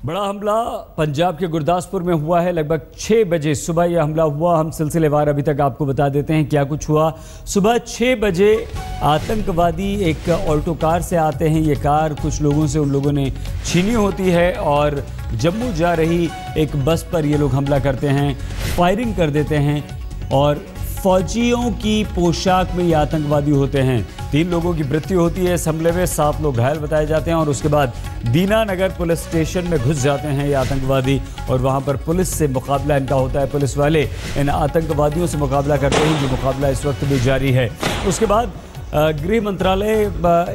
बड़ा हमला पंजाब के गुरदासपुर में हुआ है। लगभग 6 बजे सुबह यह हमला हुआ। हम सिलसिलेवार अभी तक आपको बता देते हैं क्या कुछ हुआ। सुबह 6 बजे आतंकवादी एक ऑल्टो कार से आते हैं। ये कार कुछ लोगों से उन लोगों ने छीनी होती है और जम्मू जा रही एक बस पर ये लोग हमला करते हैं, फायरिंग कर देते हैं और फौजियों की पोशाक में ये आतंकवादी होते हैं। 3 लोगों की मृत्यु होती है इस हमले में, 7 लोग घायल बताए जाते हैं और उसके बाद दीनानगर पुलिस स्टेशन में घुस जाते हैं ये आतंकवादी और वहां पर पुलिस से मुकाबला इनका होता है। पुलिस वाले इन आतंकवादियों से मुकाबला करते हैं, जो मुकाबला इस वक्त भी जारी है। उसके बाद गृह मंत्रालय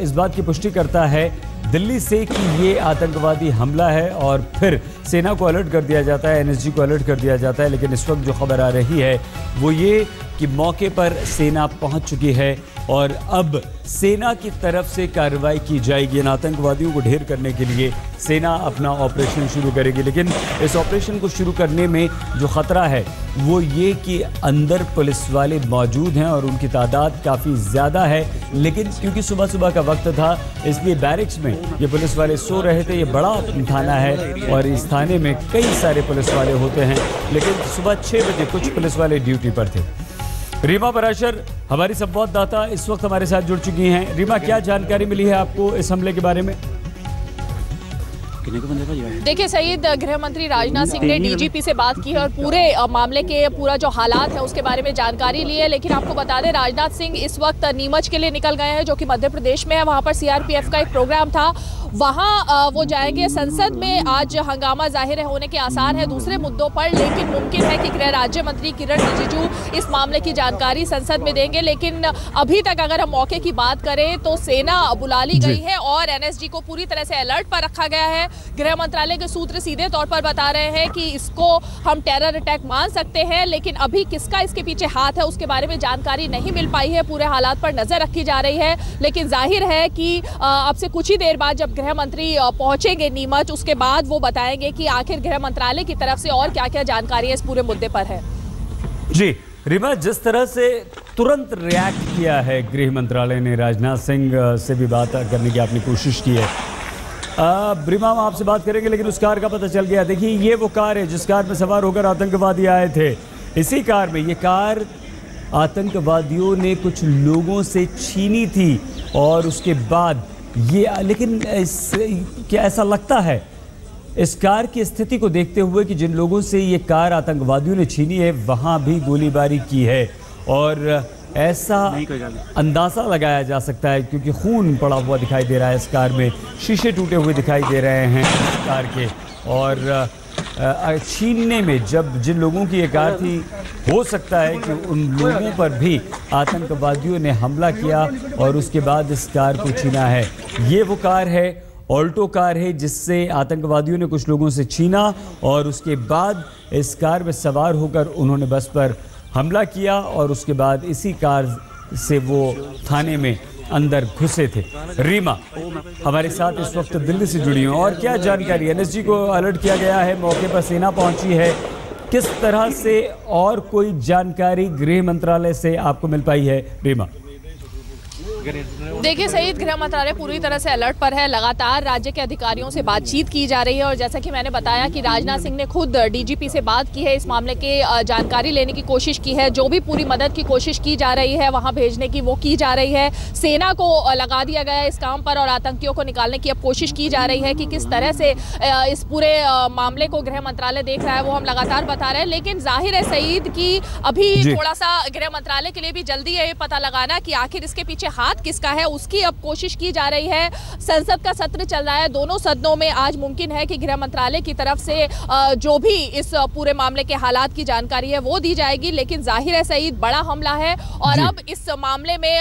इस बात की पुष्टि करता है दिल्ली से कि ये आतंकवादी हमला है और फिर सेना को अलर्ट कर दिया जाता है, एनएसजी को अलर्ट कर दिया जाता है। लेकिन इस वक्त जो खबर आ रही है वो ये कि मौके पर सेना पहुंच चुकी है और अब सेना की तरफ से कार्रवाई की जाएगी। इन आतंकवादियों को ढेर करने के लिए सेना अपना ऑपरेशन शुरू करेगी। लेकिन इस ऑपरेशन को शुरू करने में जो ख़तरा है वो ये कि अंदर पुलिस वाले मौजूद हैं और उनकी तादाद काफ़ी ज़्यादा है। लेकिन क्योंकि सुबह सुबह का वक्त था इसलिए बैरिक्स में ये पुलिस वाले सो रहे थे। ये बड़ा थाना है और इस थाने में कई सारे पुलिस वाले होते हैं। लेकिन सुबह 6 बजे कुछ पुलिस वाले ड्यूटी पर थे। रीमा पराशर हमारी संवाददाता इस वक्त हमारे साथ जुड़ चुकी हैं। रीमा, क्या जानकारी मिली है आपको इस हमले के बारे में? देखिए सईद, गृह मंत्री राजनाथ सिंह ने डीजीपी से बात की है और पूरे मामले के पूरा जो हालात है उसके बारे में जानकारी ली है। लेकिन आपको बता दें राजनाथ सिंह इस वक्त नीमच के लिए निकल गए हैं, जो कि मध्य प्रदेश में है। वहां पर सीआरपीएफ का एक प्रोग्राम था, वहां वो जाएंगे। संसद में आज हंगामा जाहिर होने के आसार है दूसरे मुद्दों पर, लेकिन मुमकिन है कि गृह राज्य मंत्री किरण रिजिजू इस मामले की जानकारी संसद में देंगे। लेकिन अभी तक अगर हम मौके की बात करें तो सेना बुला ली गई है और एनएसजी को पूरी तरह से अलर्ट पर रखा गया है। गृह मंत्रालय के सूत्र सीधे तौर पर बता रहे हैं कि इसको हम टेरर अटैक मान सकते हैं, लेकिन अभी किसका इसके पीछे हाथ है उसके बारे में जानकारी नहीं मिल पाई है। पूरे हालात पर नजर रखी जा रही है। लेकिन जाहिर है कि अब से कुछ ही देर बाद जब गृह मंत्री पहुंचेंगे नीमच, उसके बाद वो बताएंगे कि आखिर गृह मंत्रालय की तरफ से और क्या क्या जानकारी इस पूरे मुद्दे पर है। जी रीमा, जिस तरह से तुरंत रिएक्ट किया है गृह मंत्रालय ने, राजनाथ सिंह से भी बात करने की आपने कोशिश की है। रीमा, हम आपसे बात करेंगे लेकिन उस कार का पता चल गया। देखिए ये वो कार है जिस कार में सवार होकर आतंकवादी आए थे। इसी कार में, ये कार आतंकवादियों ने कुछ लोगों से छीनी थी और उसके बाद ये, लेकिन क्या ऐसा लगता है इस कार की स्थिति को देखते हुए कि जिन लोगों से ये कार आतंकवादियों ने छीनी है वहाँ भी गोलीबारी की है और ऐसा अंदाज़ा लगाया जा सकता है क्योंकि खून पड़ा हुआ दिखाई दे रहा है इस कार में, शीशे टूटे हुए दिखाई दे रहे हैं इस कार के। और छीनने में जब जिन लोगों की ये कार थी, हो सकता है कि उन लोगों पर भी आतंकवादियों ने हमला किया और उसके बाद इस कार को छीना है। ये वो कार है, ऑल्टो कार है, जिससे आतंकवादियों ने कुछ लोगों से छीना और उसके बाद इस कार में सवार होकर उन्होंने बस पर हमला किया और उसके बाद इसी कार से वो थाने में अंदर घुसे थे। रीमा हमारे साथ इस वक्त दिल्ली से जुड़ी हैं और क्या जानकारी? एनएसजी को अलर्ट किया गया है, मौके पर सेना पहुंची है, किस तरह से और कोई जानकारी गृह मंत्रालय से आपको मिल पाई है रीमा? देखिए सईद, गृह मंत्रालय पूरी तरह से अलर्ट पर है। लगातार राज्य के अधिकारियों से बातचीत की जा रही है और जैसा कि मैंने बताया कि राजनाथ सिंह ने खुद डीजीपी से बात की है, इस मामले के जानकारी लेने की कोशिश की है। जो भी पूरी मदद की कोशिश की जा रही है वहां भेजने की, वो की जा रही है। सेना को लगा दिया गया है इस काम पर और आतंकियों को निकालने की अब कोशिश की जा रही है कि किस तरह से इस पूरे मामले को गृह मंत्रालय देख रहा है वो हम लगातार बता रहे हैं। लेकिन जाहिर है सईद कि अभी थोड़ा सा गृह मंत्रालय के लिए भी जल्दी है ये पता लगाना कि आखिर इसके पीछे हाथ किसका है, उसकी अब कोशिश की जा रही है। संसद का सत्र चल रहा है, दोनों सदनों में आज मुमकिन है कि गृह मंत्रालय की तरफ से जो भी इस पूरे मामले के हालात की जानकारी है वो दी जाएगी। लेकिन जाहिर है सईद, बड़ा हमला है और अब इस मामले में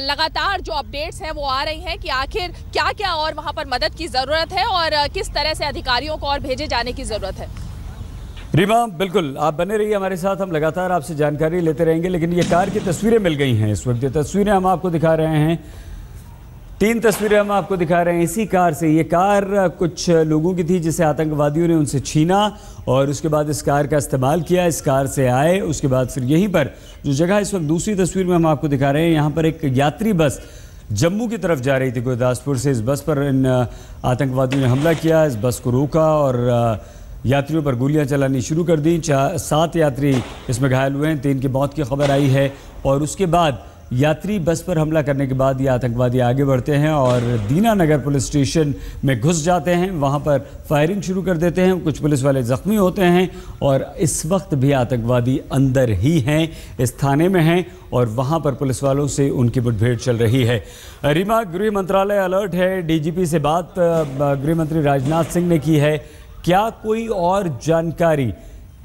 लगातार जो अपडेट्स हैं वो आ रही हैं कि आखिर क्या क्या और वहां पर मदद की जरूरत है और किस तरह से अधिकारियों को और भेजे जाने की जरूरत है। रीमा, बिल्कुल आप बने रहिए हमारे साथ, हम लगातार आपसे जानकारी लेते रहेंगे। लेकिन ये कार की तस्वीरें मिल गई हैं इस वक्त, ये तस्वीरें हम आपको दिखा रहे हैं, 3 तस्वीरें हम आपको दिखा रहे हैं इसी कार से। ये कार कुछ लोगों की थी जिसे आतंकवादियों ने उनसे छीना और उसके बाद इस कार का इस्तेमाल किया, इस कार से आए। उसके बाद फिर यहीं पर जो जगह इस वक्त दूसरी तस्वीर में हम आपको दिखा रहे हैं, यहाँ पर एक यात्री बस जम्मू की तरफ जा रही थी गुरदासपुर से। इस बस पर इन आतंकवादियों ने हमला किया, इस बस को रोका और यात्रियों पर गोलियां चलानी शुरू कर दी। 7 यात्री इसमें घायल हुए हैं, 3 की मौत की खबर आई है। और उसके बाद यात्री बस पर हमला करने के बाद ये आतंकवादी आगे बढ़ते हैं और दीनानगर पुलिस स्टेशन में घुस जाते हैं, वहां पर फायरिंग शुरू कर देते हैं। कुछ पुलिस वाले ज़ख्मी होते हैं और इस वक्त भी आतंकवादी अंदर ही हैं, इस थाने में हैं और वहां पर पुलिस वालों से उनकी मुठभेड़ चल रही है। रीमा, गृह मंत्रालय अलर्ट है, डीजीपी से बात गृह मंत्री राजनाथ सिंह ने की है। क्या कोई और जानकारी,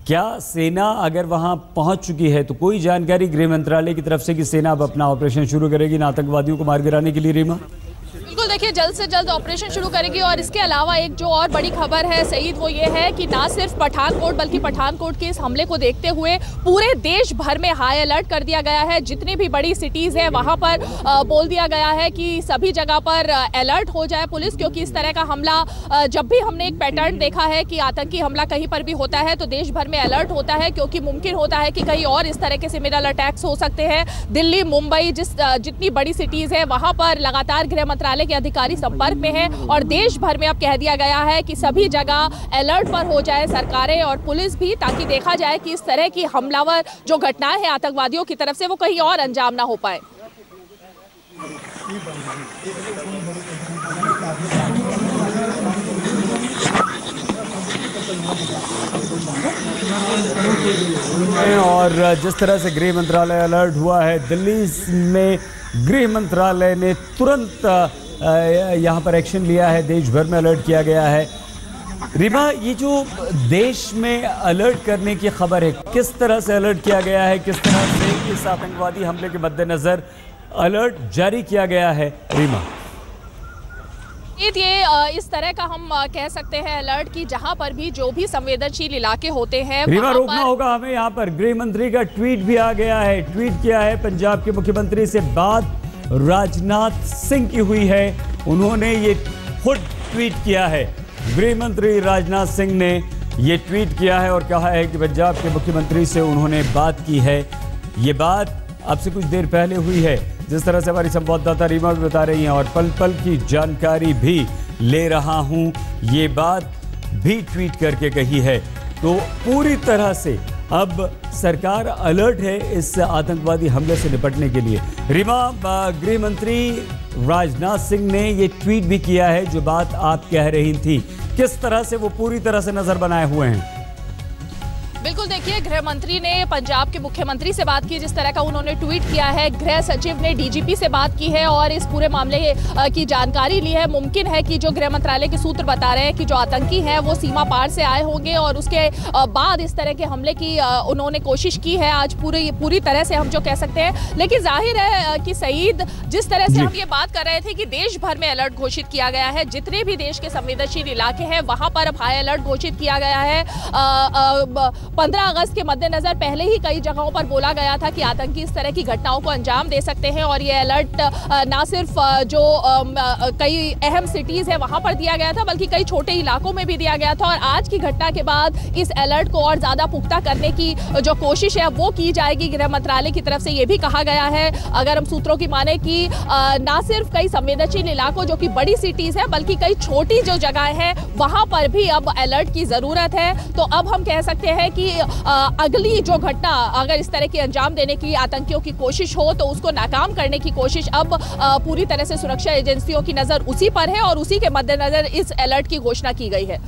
क्या सेना अगर वहां पहुंच चुकी है तो कोई जानकारी गृह मंत्रालय की तरफ से कि सेना अब अपना ऑपरेशन शुरू करेगी इन आतंकवादियों को मार गिराने के लिए? रीमा, बिल्कुल, देखिए जल्द से जल्द ऑपरेशन शुरू करेगी। और इसके अलावा एक जो और बड़ी खबर है सईद, वो ये है कि ना सिर्फ पठानकोट बल्कि पठानकोट के इस हमले को देखते हुए पूरे देश भर में हाई अलर्ट कर दिया गया है। जितनी भी बड़ी सिटीज़ हैं वहाँ पर बोल दिया गया है कि सभी जगह पर अलर्ट हो जाए पुलिस, क्योंकि इस तरह का हमला जब भी हमने एक पैटर्न देखा है कि आतंकी हमला कहीं पर भी होता है तो देश भर में अलर्ट होता है, क्योंकि मुमकिन होता है कि कहीं और इस तरह के सिमिलर अटैक्स हो सकते हैं। दिल्ली, मुंबई, जितनी बड़ी सिटीज़ हैं वहाँ पर लगातार गृह मंत्रालय के अधिकारी संपर्क में हैं और देश भर में अब कह दिया गया है कि सभी जगह अलर्ट पर हो जाए सरकारें और पुलिस भी, ताकि देखा जाए कि इस तरह की हमलावर जो घटनाएं हैं आतंकवादियों की तरफ से वो कहीं और अंजाम ना हो पाए। और जिस तरह से गृह मंत्रालय अलर्ट हुआ है, दिल्ली में गृह मंत्रालय ने तुरंत यहाँ पर एक्शन लिया है, देश भर में अलर्ट किया गया है। रीमा, ये जो देश में अलर्ट करने की खबर है, किस तरह से अलर्ट किया गया है, किस तरह से इस आतंकवादी हमले के मद्देनजर अलर्ट जारी किया गया है? रीमा, ये इस तरह का हम कह सकते हैं अलर्ट की जहां पर भी जो भी संवेदनशील इलाके होते हैं, रीमा रोकना होगा हमें यहाँ पर। गृह मंत्री का ट्वीट भी आ गया है, ट्वीट किया है, पंजाब के मुख्यमंत्री से बात राजनाथ सिंह की हुई है, उन्होंने ये खुद ट्वीट किया है। गृह मंत्री राजनाथ सिंह ने ये ट्वीट किया है और कहा है कि पंजाब के मुख्यमंत्री से उन्होंने बात की है। ये बात अब से कुछ देर पहले हुई है, जिस तरह से हमारी संवाददाता रीमा भी बता रही हैं, और पल पल की जानकारी भी ले रहा हूं, ये बात भी ट्वीट करके कही है। तो पूरी तरह से अब सरकार अलर्ट है इस आतंकवादी हमले से निपटने के लिए। रीमा, गृह मंत्री राजनाथ सिंह ने ये ट्वीट भी किया है, जो बात आप कह रही थी, किस तरह से वो पूरी तरह से नजर बनाए हुए हैं? बिल्कुल, देखिए गृह मंत्री ने पंजाब के मुख्यमंत्री से बात की, जिस तरह का उन्होंने ट्वीट किया है। गृह सचिव ने डीजीपी से बात की है और इस पूरे मामले की जानकारी ली है। मुमकिन है कि जो गृह मंत्रालय के सूत्र बता रहे हैं कि जो आतंकी हैं वो सीमा पार से आए होंगे और उसके बाद इस तरह के हमले की उन्होंने कोशिश की है। आज पूरी तरह से हम जो कह सकते हैं, लेकिन जाहिर है कि सईद, जिस तरह से हम ये बात कर रहे थे कि देश भर में अलर्ट घोषित किया गया है, जितने भी देश के संवेदनशील इलाके हैं वहां पर अब हाई अलर्ट घोषित किया गया है। 15 अगस्त के मद्देनजर पहले ही कई जगहों पर बोला गया था कि आतंकी इस तरह की घटनाओं को अंजाम दे सकते हैं और ये अलर्ट ना सिर्फ जो कई अहम सिटीज़ है वहां पर दिया गया था, बल्कि कई छोटे इलाकों में भी दिया गया था। और आज की घटना के बाद इस अलर्ट को और ज़्यादा पुख्ता करने की जो कोशिश है वो की जाएगी गृह मंत्रालय की तरफ से। ये भी कहा गया है, अगर हम सूत्रों की माने, कि ना सिर्फ कई संवेदनशील इलाकों जो कि बड़ी सिटीज़ है, बल्कि कई छोटी जो जगह है वहाँ पर भी अब अलर्ट की ज़रूरत है। तो अब हम कह सकते हैं कि अगली जो घटना अगर इस तरह की अंजाम देने की आतंकियों की कोशिश हो तो उसको नाकाम करने की कोशिश अब पूरी तरह से सुरक्षा एजेंसियों की नज़र उसी पर है और उसी के मद्देनजर इस अलर्ट की घोषणा की गई है।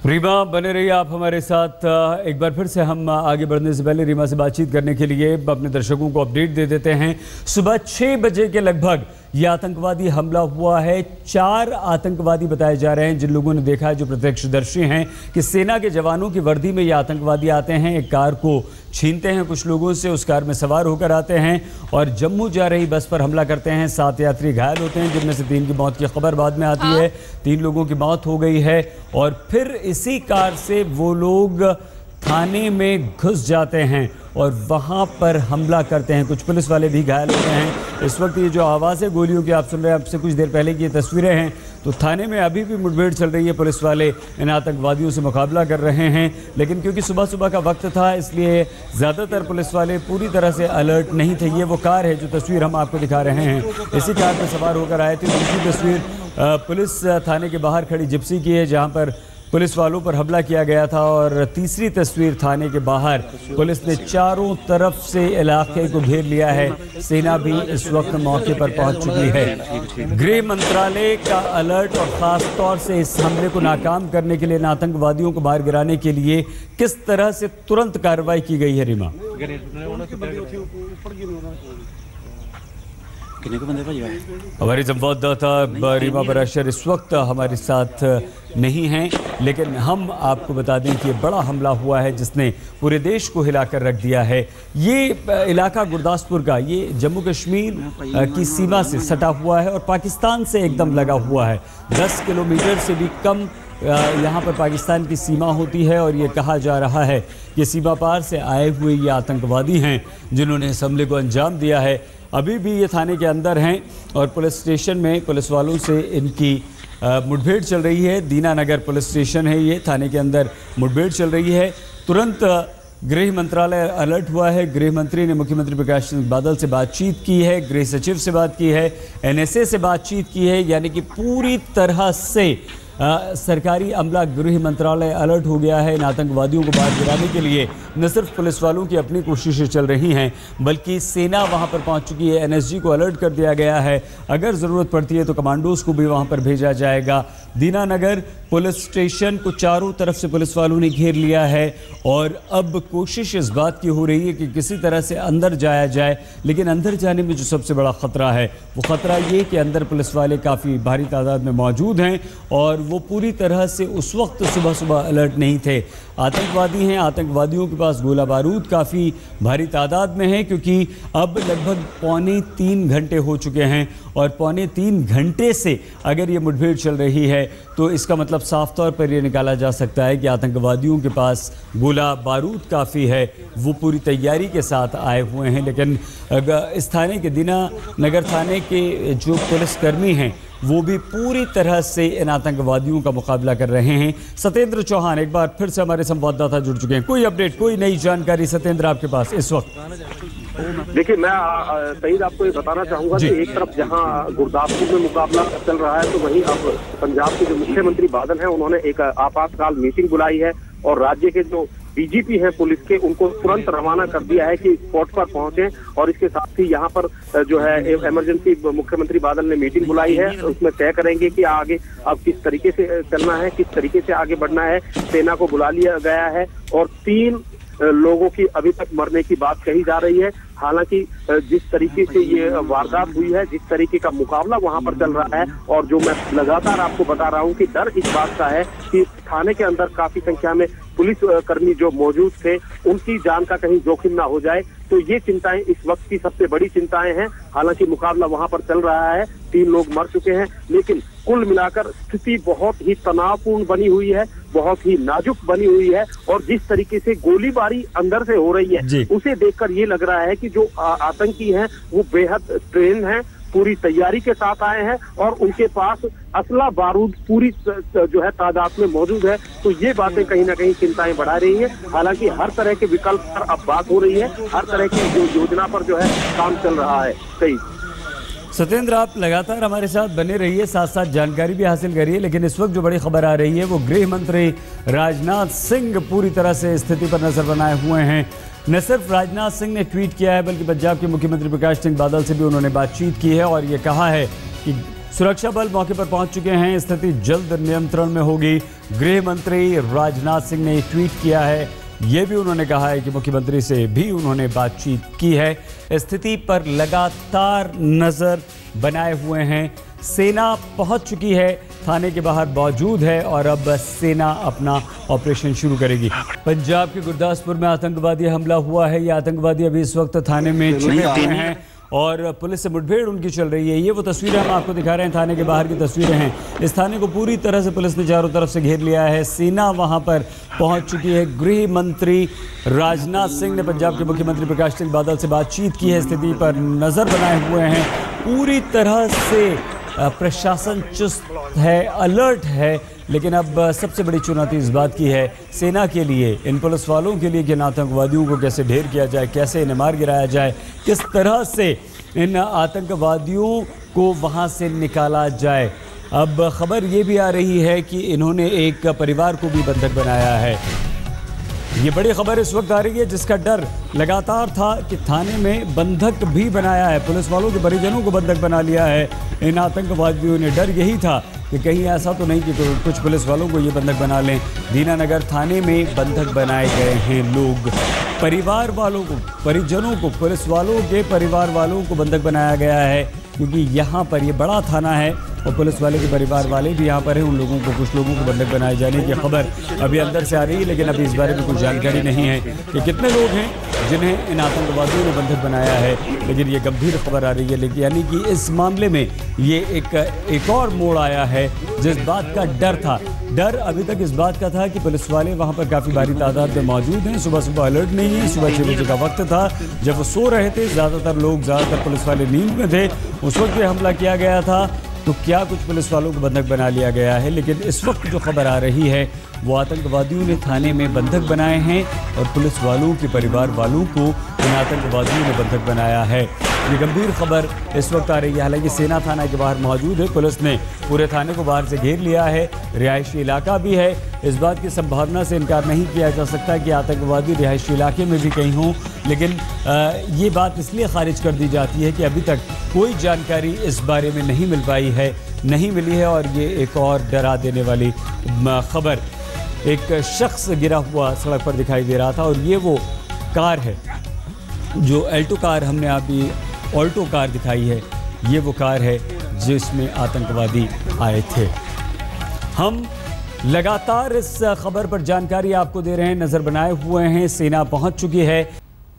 रीमा, बने रहिए आप हमारे साथ। एक बार फिर से हम आगे बढ़ने से पहले रीमा से बातचीत करने के लिए अपने दर्शकों को अपडेट दे देते हैं। सुबह 6 बजे के लगभग ये आतंकवादी हमला हुआ है। 4 आतंकवादी बताए जा रहे हैं, जिन लोगों ने देखा है, जो प्रत्यक्षदर्शी हैं, कि सेना के जवानों की वर्दी में ये आतंकवादी आते हैं, एक कार को छीनते हैं कुछ लोगों से, उस कार में सवार होकर आते हैं और जम्मू जा रही बस पर हमला करते हैं। 7 यात्री घायल होते हैं, जिनमें से 3 की मौत की खबर बाद में आती है। 3 लोगों की मौत हो गई है और फिर इसी कार से वो लोग थाने में घुस जाते हैं और वहां पर हमला करते हैं। कुछ पुलिस वाले भी घायल होते हैं। इस वक्त ये जो आवाज़ें गोलियों की आप सुन रहे हैं, आपसे कुछ देर पहले की ये तस्वीरें हैं, तो थाने में अभी भी मुठभेड़ चल रही है। पुलिस वाले इन आतंकवादियों से मुकाबला कर रहे हैं, लेकिन क्योंकि सुबह सुबह का वक्त था इसलिए ज़्यादातर पुलिस वाले पूरी तरह से अलर्ट नहीं थे। ये वो कार है जो तस्वीर हम आपको दिखा रहे हैं, इसी कार पर सवार होकर आए थे। दूसरी तस्वीर पुलिस थाने के बाहर खड़ी जिप्सी की है जहाँ पर पुलिस वालों पर हमला किया गया था, और तीसरी तस्वीर थाने के बाहर पुलिस ने चारों तरफ से इलाके को घेर लिया है। सेना भी इस वक्त मौके पर पहुंच चुकी है। गृह मंत्रालय का अलर्ट और ख़ास तौर से इस हमले को नाकाम करने के लिए, आतंकवादियों को मार गिराने के लिए किस तरह से तुरंत कार्रवाई की गई है। रीमा, हमारी संवाददाता रीमा बराशर इस वक्त हमारे साथ नहीं हैं, लेकिन हम आपको बता दें कि ये बड़ा हमला हुआ है जिसने पूरे देश को हिलाकर रख दिया है। ये इलाका गुरदासपुर का, ये जम्मू कश्मीर की सीमा से सटा हुआ है और पाकिस्तान से एकदम लगा हुआ है। 10 किलोमीटर से भी कम यहाँ पर पाकिस्तान की सीमा होती है, और ये कहा जा रहा है कि सीमा पार से आए हुए ये आतंकवादी हैं जिन्होंने इस हमले को अंजाम दिया है। अभी भी ये थाने के अंदर हैं और पुलिस स्टेशन में पुलिस वालों से इनकी मुठभेड़ चल रही है। दीनानगर पुलिस स्टेशन है, ये थाने के अंदर मुठभेड़ चल रही है। तुरंत गृह मंत्रालय अलर्ट हुआ है। गृह मंत्री ने मुख्यमंत्री प्रकाश सिंह बादल से बातचीत की है, गृह सचिव से बात की है, NSA से बातचीत की है, यानी कि पूरी तरह से सरकारी अमला गृह मंत्रालय अलर्ट हो गया है। इन आतंकवादियों को मार गिराने के लिए न सिर्फ पुलिस वालों की अपनी कोशिशें चल रही हैं, बल्कि सेना वहां पर पहुंच चुकी है। NSG को अलर्ट कर दिया गया है। अगर ज़रूरत पड़ती है तो कमांडोज को भी वहां पर भेजा जाएगा। दीनानगर पुलिस स्टेशन को चारों तरफ से पुलिस वालों ने घेर लिया है और अब कोशिश इस बात की हो रही है कि किसी तरह से अंदर जाया जाए, लेकिन अंदर जाने में जो सबसे बड़ा ख़तरा है वो ख़तरा ये कि अंदर पुलिस वाले काफ़ी भारी तादाद में मौजूद हैं और वो पूरी तरह से उस वक्त सुबह सुबह अलर्ट नहीं थे। आतंकवादी हैं, आतंकवादियों के पास गोला बारूद काफ़ी भारी तादाद में है, क्योंकि अब लगभग 2.25 घंटे हो चुके हैं और 2.25 घंटे से अगर ये मुठभेड़ चल रही है तो इसका मतलब साफ तौर पर ये निकाला जा सकता है कि आतंकवादियों के पास गोला बारूद काफ़ी है। वो पूरी तैयारी के साथ आए हुए हैं। लेकिन इस थाने के दीनानगर थाने के जो पुलिसकर्मी हैं वो भी पूरी तरह से इन आतंकवादियों का मुकाबला कर रहे हैं। सत्येंद्र चौहान एक बार फिर से हमारे संवाददाता जुड़ चुके हैं। कोई अपडेट, कोई नई जानकारी सत्येंद्र आपके पास इस वक्त? देखिए, मैं सईद आपको ये बताना चाहूंगा कि एक तरफ जहां गुरदासपुर में मुकाबला चल रहा है, तो वहीं अब पंजाब के जो मुख्यमंत्री बादल हैं उन्होंने एक आपातकाल मीटिंग बुलाई है और राज्य के जो DGP हैं पुलिस के, उनको तुरंत रवाना कर दिया है कि स्पॉट पर पहुंचे। और इसके साथ ही यहाँ पर जो है इमरजेंसी मुख्यमंत्री बादल ने मीटिंग बुलाई है, उसमें तय करेंगे कि आगे अब किस तरीके से चलना है, किस तरीके से आगे बढ़ना है। सेना को बुला लिया गया है और 3 लोगों की अभी तक मरने की बात कही जा रही है। हालांकि जिस तरीके से ये वारदात हुई है, जिस तरीके का मुकाबला वहां पर चल रहा है, और जो मैं लगातार आपको बता रहा हूं कि डर इस बात का है कि थाने के अंदर काफी संख्या में पुलिस कर्मी जो मौजूद थे उनकी जान का कहीं जोखिम ना हो जाए, तो ये चिंताएं इस वक्त की सबसे बड़ी चिंताएं हैं। हालांकि मुकाबला वहां पर चल रहा है, 3 लोग मर चुके हैं, लेकिन कुल मिलाकर स्थिति बहुत ही तनावपूर्ण बनी हुई है, बहुत ही नाजुक बनी हुई है। और जिस तरीके से गोलीबारी अंदर से हो रही है उसे देखकर ये लग रहा है कि जो आतंकी हैं वो बेहद ट्रेन हैं, पूरी तैयारी के साथ आए हैं और उनके पास असला बारूद पूरी जो है तादाद में मौजूद है। तो ये बातें कहीं ना कहीं चिंताएं बढ़ा रही हैं। हालांकि हर तरह के विकल्प पर अब बात हो रही है, हर तरह की जो योजना पर जो है काम चल रहा है। सही सत्येंद्र, आप लगातार हमारे साथ बने रहिए, साथ साथ जानकारी भी हासिल करिए। लेकिन इस वक्त जो बड़ी खबर आ रही है वो गृह मंत्री राजनाथ सिंह पूरी तरह से स्थिति पर नजर बनाए हुए हैं। न सिर्फ राजनाथ सिंह ने ट्वीट किया है, बल्कि पंजाब के मुख्यमंत्री प्रकाश सिंह बादल से भी उन्होंने बातचीत की है और ये कहा है कि सुरक्षा बल मौके पर पहुंच चुके हैं, स्थिति जल्द नियंत्रण में होगी। गृह मंत्री राजनाथ सिंह ने ट्वीट किया है, ये भी उन्होंने कहा है कि मुख्यमंत्री से भी उन्होंने बातचीत की है। स्थिति पर लगातार नज़र बनाए हुए हैं। सेना पहुंच चुकी है, थाने के बाहर मौजूद है और अब सेना अपना ऑपरेशन शुरू करेगी। पंजाब के गुरदासपुर में आतंकवादी हमला हुआ है। ये आतंकवादी अभी इस वक्त थाने में छिपे हुए हैं और पुलिस से मुठभेड़ उनकी चल रही है। ये वो तस्वीरें हम आपको दिखा रहे हैं, थाने के बाहर की तस्वीरें हैं। इस थाने को पूरी तरह से पुलिस ने चारों तरफ से घेर लिया है। सेना वहां पर पहुंच चुकी है। गृह मंत्री राजनाथ सिंह ने पंजाब के मुख्यमंत्री प्रकाश सिंह बादल से बातचीत की है, स्थिति पर नज़र बनाए हुए हैं। पूरी तरह से प्रशासन चुस्त है, अलर्ट है। लेकिन अब सबसे बड़ी चुनौती इस बात की है सेना के लिए, इन पुलिस वालों के लिए कि इन आतंकवादियों को कैसे ढेर किया जाए, कैसे इन्हें मार गिराया जाए, किस तरह से इन आतंकवादियों को वहां से निकाला जाए। अब खबर ये भी आ रही है कि इन्होंने एक परिवार को भी बंधक बनाया है। ये बड़ी खबर इस वक्त आ रही है जिसका डर लगातार था कि थाने में बंधक भी बनाया है, पुलिस वालों के परिजनों को बंधक बना लिया है इन आतंकवादियों ने। डर यही था कि कहीं ऐसा तो नहीं कि कुछ पुलिस वालों को ये बंधक बना लें। दीनानगर थाने में बंधक बनाए गए हैं लोग, परिवार वालों को, परिजनों को, पुलिस वालों के परिवार वालों को बंधक बनाया गया है, क्योंकि यहाँ पर ये बड़ा थाना है और पुलिस वाले के परिवार वाले भी यहाँ पर हैं। उन लोगों को, कुछ लोगों को बंधक बनाए जाने की खबर अभी अंदर से आ रही है, लेकिन अभी इस बारे में कुछ जानकारी नहीं है कि कितने लोग हैं जिन्हें इन आतंकवादियों ने बंधक बनाया है। लेकिन ये गंभीर खबर आ रही है, लेकिन यानी कि इस मामले में ये एक और मोड़ आया है। जिस बात का डर था, डर अभी तक इस बात का था कि पुलिस वाले वहाँ पर काफ़ी भारी तादाद में मौजूद हैं। सुबह सुबह अलर्ट नहीं है, सुबह 6 बजे का वक्त था जब वो सो रहे थे। ज़्यादातर पुलिस वाले नींद में थे, उस वक्त भी हमला किया गया था। तो क्या कुछ पुलिस वालों को बंधक बना लिया गया है? लेकिन इस वक्त जो खबर आ रही है वो आतंकवादियों ने थाने में बंधक बनाए हैं और पुलिस वालों के परिवार वालों को इन आतंकवादियों ने बंधक बनाया है। ये गंभीर खबर इस वक्त आ रही है। हालांकि सेना थाना के बाहर मौजूद है, पुलिस ने पूरे थाने को बाहर से घेर लिया है, रिहायशी इलाका भी है। इस बात की संभावना से इनकार नहीं किया जा सकता कि आतंकवादी रिहायशी इलाके में भी कहीं हों, लेकिन ये बात इसलिए खारिज कर दी जाती है कि अभी तक कोई जानकारी इस बारे में नहीं मिली है। और ये एक और डरा देने वाली खबर, एक शख्स गिरा हुआ सड़क पर दिखाई दे रहा था और ये वो कार है जो अल्टो कार हमने अभी ऑल्टो कार दिखाई है, ये वो कार है जिसमें आतंकवादी आए थे। हम लगातार इस खबर पर जानकारी आपको दे रहे हैं, नज़र बनाए हुए हैं। सेना पहुंच चुकी है।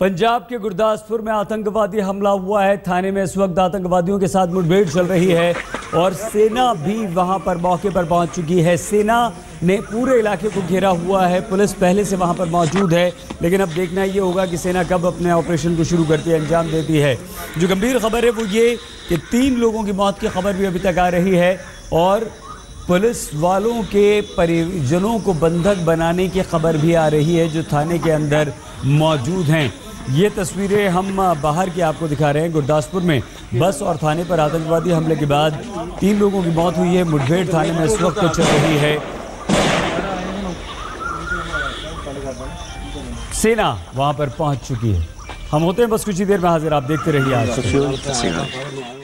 पंजाब के गुरदासपुर में आतंकवादी हमला हुआ है। थाने में इस वक्त आतंकवादियों के साथ मुठभेड़ चल रही है और सेना भी वहां पर मौके पर पहुंच चुकी है। सेना ने पूरे इलाके को घेरा हुआ है, पुलिस पहले से वहां पर मौजूद है। लेकिन अब देखना ये होगा कि सेना कब अपने ऑपरेशन को शुरू करती है, अंजाम देती है। जो गंभीर खबर है वो ये कि 3 लोगों की मौत की खबर भी अभी तक आ रही है और पुलिस वालों के परिजनों को बंधक बनाने की खबर भी आ रही है जो थाने के अंदर मौजूद हैं। ये तस्वीरें हम बाहर की आपको दिखा रहे हैं। गुरदासपुर में बस और थाने पर आतंकवादी हमले के बाद 3 लोगों की मौत हुई है। मुठभेड़ थाने में इस वक्त चल रही है। सेना वहां पर पहुंच चुकी है। हम होते हैं बस कुछ ही देर में हाजिर, आप देखते रहिए आज।